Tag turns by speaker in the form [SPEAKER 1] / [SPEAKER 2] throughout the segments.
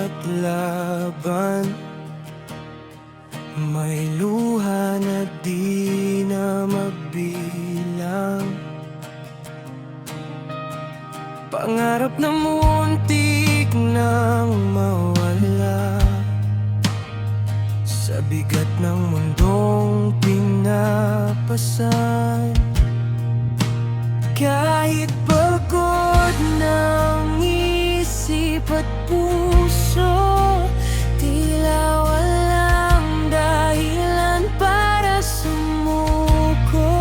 [SPEAKER 1] bawat laban. May luha na di na magbilang, pangarap na muntik nang mawala sa bigat ng mundong pinapasan. Kahit pagod ng isip at puso, tila walang dahilan para sumuko.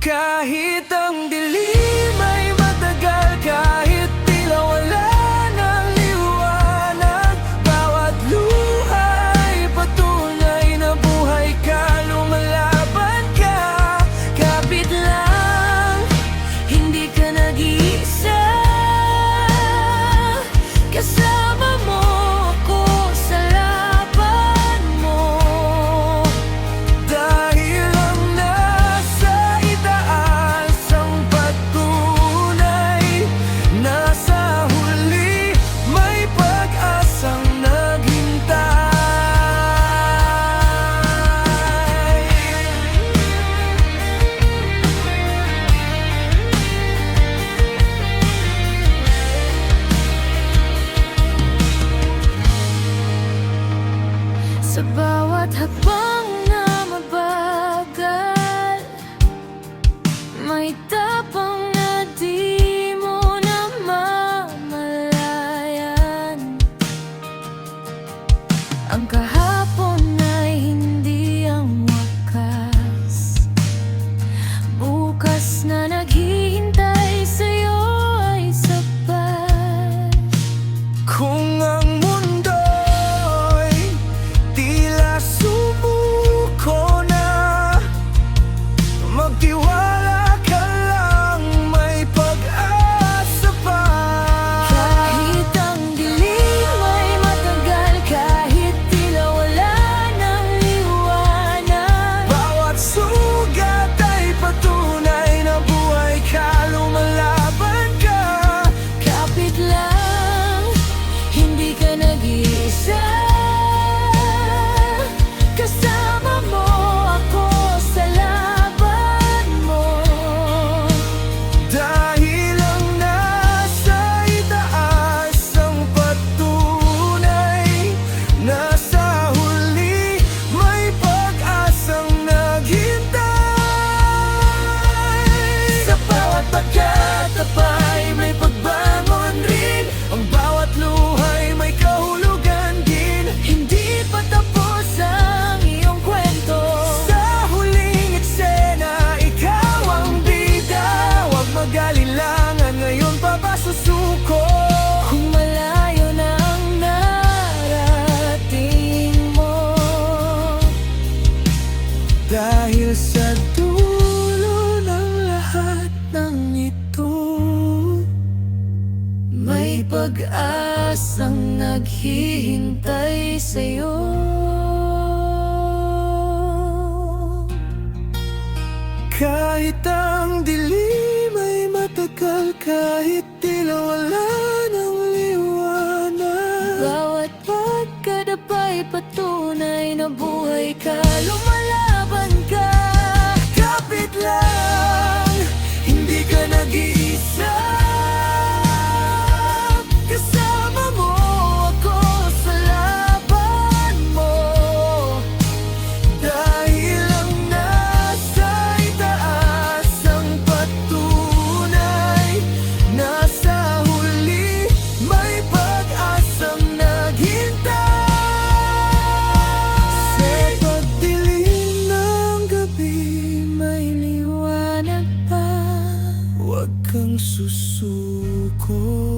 [SPEAKER 1] Kahit ang dilim ay matagal, kahit tila wala ng liwanag, bawat luha ay patunay na buhay ka, lumalaban ka. Kapit lang, hindi ka nag-iisa, kasama mo ako sa laban mo. Dahil ang nasa itaas ang patunay, nasa huli may pag-asang naghintay. Sa bawat hakbang na mabagal, may tapang na di mo namamalayan. Ang kahapon ay hindi ang wakas, bukas na naghihintay sa'yo ay sapat. Kung ang mundo'y tila sumuko na, magtiwala ka lang, may pag-asa pa. Kahit ang dilim ay matagal, kahit tila wala ng liwanag, bawat sugat ay patunay na buhay ka, lumalaban ka. Kapit lang, hindi ka nag-iisa, kasama mo ako sa laban mo. Dahil ang nasa itaas ang patunay, nasa huli may pag-asang naghintay. Sa bawat pagkatapay may pagbangon rin, ang bawat luhay may kahulugan din. Hindi pa tapos ang iyong kwento, sa huling eksena ikaw ang bida. Huwag mag-alilangan, ngayon pa ba susuko? Kung malayo na ang narating mo, dahil sa dulo ng lahat ng ito, may pag-asang naghihintay sa'yo. Kahit ang dilim ay matagal, kahit tila wala ng liwanag, bawat pagkadapay patunay na buhay ka, lumalaban ka. Kapit lang, hindi ka nag-iisa, kasama mo ako sa laban mo. Dahil ang nasa itaas ang patunay, nasa huli may pag-asang naghintay. Sa pagdilim ng gabi may liwanag pa, huwag kang susuko.